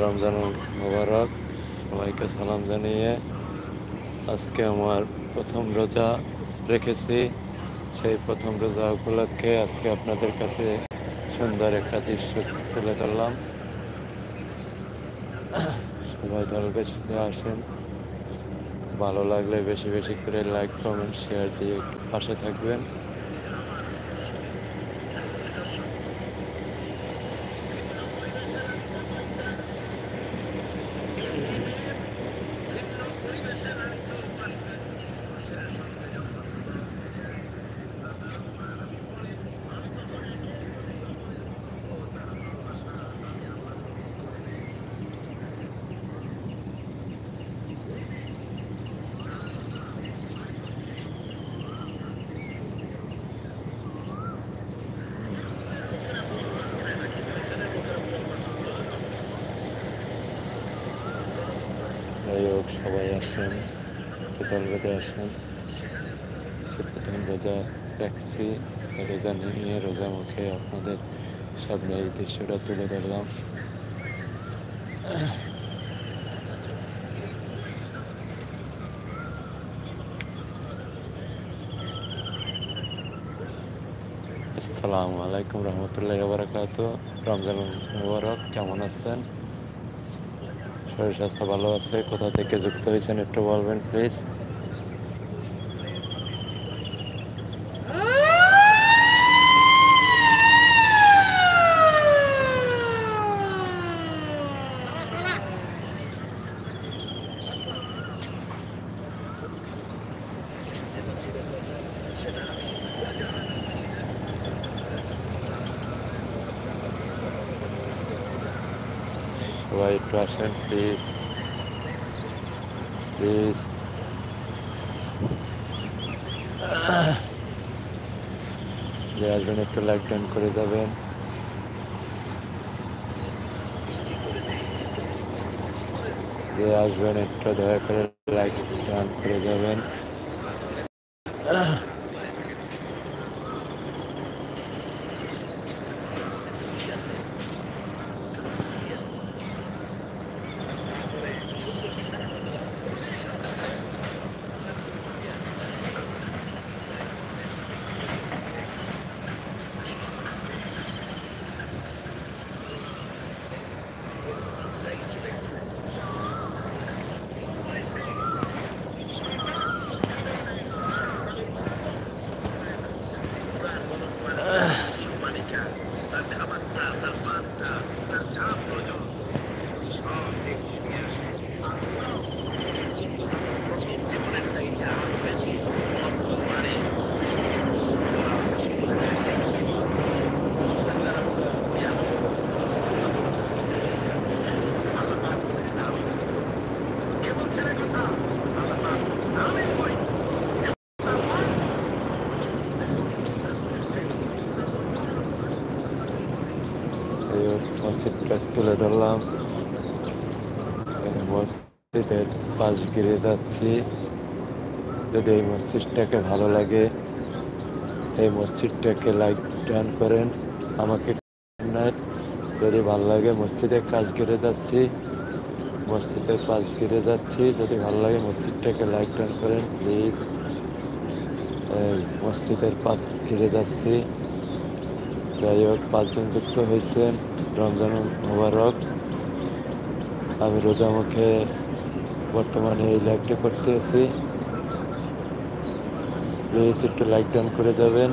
রমজান মোবারক। সবাইকে সালাম জানিয়ে আজকে আমার প্রথম রোজা রেখেছি। সেই প্রথম রোজা উপলক্ষে আজকে আপনাদের কাছে সুন্দর একটা দৃশ্য তুলে ধরলাম। সবাই দল বেশি আসেন, ভালো লাগলে বেশি বেশি করে লাইক কমেন্ট শেয়ার দিয়ে একটু পাশে থাকবেন। যাই হোক, সবাই আসেন, দল বেঁধে আসেন। প্রথম রোজা রাখছি, রোজা নিয়ে রোজা মুখে আপনাদের সামনে এই দৃশ্যটা তুলে ধরলাম। আসসালামু আলাইকুম রহমতুল্লাহি ওয়া বারাকাতুহু। রমজান মোবারক। কেমন আছেন? শরীর স্বাস্থ্য ভালো আছে? কোথা থেকে যুক্ত হয়েছেন একটু বলবেন প্লিজ। সবাই একটু আসেন প্লিজ প্লিজ। যে আসবেন একটু লাইক ডান করে যাবেন। যে আসবেন একটু দয়া করে লাইক ডান করে যাবেন। মসজিদটা তুলে ধরলাম। মসজিদের পাশ ঘিরে যাচ্ছি। যদি এই মসজিদটাকে ভালো লাগে, এই মসজিদটাকে লাইক ডান করেন। আমাকে যদি ভালো লাগে, মসজিদের কাজ ঘিরে যাচ্ছি, মসজিদের পাশ ঘিরে যাচ্ছি। যদি ভালো লাগে মসজিদটাকে লাইক ডান করেন প্লিজ। মসজিদের পাশ ঘিরে যাচ্ছি। যাই হোক, 5 জন যুক্ত হয়েছেন। রমজান মোবারক। আমি রোজা মুখে বর্তমানে এই লাইভটা করতে আছি। প্লিজ একটু লাইক ডান করে যাবেন।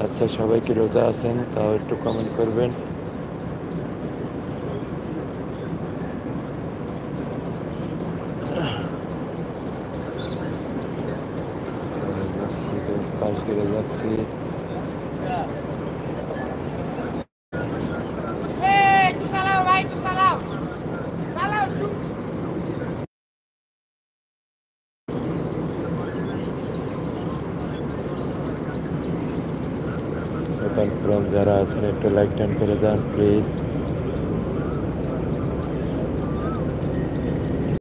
আচ্ছা, সবাই কি রোজা আছেন তাও একটু কমেন্ট করবেন। মসজিদের পাশ ঘিরে যাচ্ছি। যারা আছেন একটু লাইক ডান করে যান প্লিজ।